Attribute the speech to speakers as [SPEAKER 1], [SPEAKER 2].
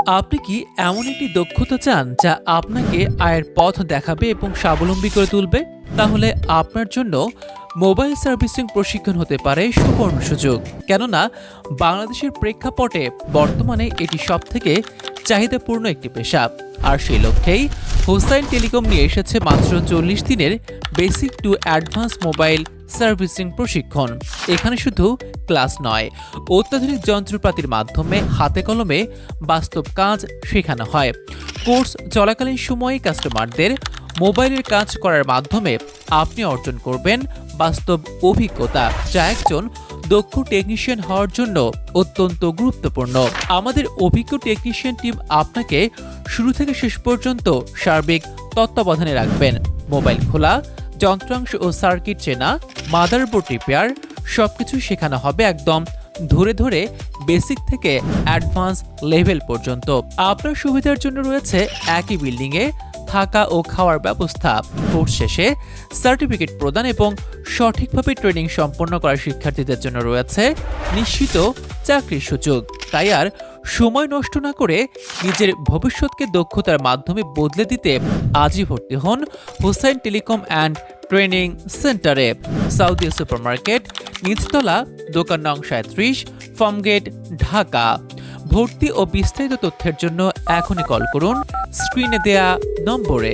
[SPEAKER 1] আপনি কি এমন একটি দক্ষতা চান যা আপনাকে আয়ের পথ দেখাবে এবং স্বাবলম্বী করে তুলবে? তাহলে আপনার জন্য মোবাইল সার্ভিসিং প্রশিক্ষণ হতে পারে সুবর্ণ সুযোগ। কেননা বাংলাদেশের প্রেক্ষাপটে বর্তমানে এটি সবথেকে চাহিদাপূর্ণ একটি পেশা। আর সেই লক্ষ্যেই হোসাইন টেলিকম নিয়ে এসেছে মাত্র 40 দিনের basic to advance mobile servicing প্রশিক্ষণ। এখানে শুধু ক্লাস নয়, অত্যাধুনিক যন্ত্রপাতির মাধ্যমে হাতে কলমে বাস্তব কাজ শেখানো হয়। কোর্স চলাকালীন সময়ে কাস্টমারদের মোবাইলের কাজ করার মাধ্যমে আপনি অর্জন করবেন বাস্তব অভিজ্ঞতা, যা একজন দক্ষ টেকনিশিয়ান হওয়ার জন্য অত্যন্ত গুরুত্বপূর্ণ। আমাদের অভিজ্ঞ টেকনিশিয়ান টিম আপনাকে শুরু থেকে শেষ পর্যন্ত সার্বিক তত্ত্বাবধানে রাখবেন। মোবাইল খোলা, যন্ত্রাংশ ও সার্কিট চেনা, মাদারবোর্ড রিপেয়ার সবকিছু শেখানো হবে একদম ধরে ধরে, বেসিক থেকে অ্যাডভান্স লেভেল পর্যন্ত। আপনার সুবিধার জন্য রয়েছে একই বিল্ডিংয়ে থাকা ও খাওয়ার ব্যবস্থা। কোর্স শেষে সার্টিফিকেট প্রদান এবং সঠিকভাবে ট্রেনিং সম্পন্ন করা শিক্ষার্থীদের জন্য রয়েছে নিশ্চিত চাকরির সুযোগ। তাই আর সময় নষ্ট না করে নিজের ভবিষ্যৎকে দক্ষতার মাধ্যমে বদলে দিতে আজই ভর্তি হন হোসাইন টেলিকম অ্যান্ড ট্রেনিং সেন্টারে, সাউদি সুপারমার্কেট, নিচতলা, দোকান নং 37, ফার্মগেট, ঢাকা। ভর্তি ও বিস্তারিত তথ্যের জন্য এখনই কল করুন স্ক্রিনে দেয়া নম্বরে।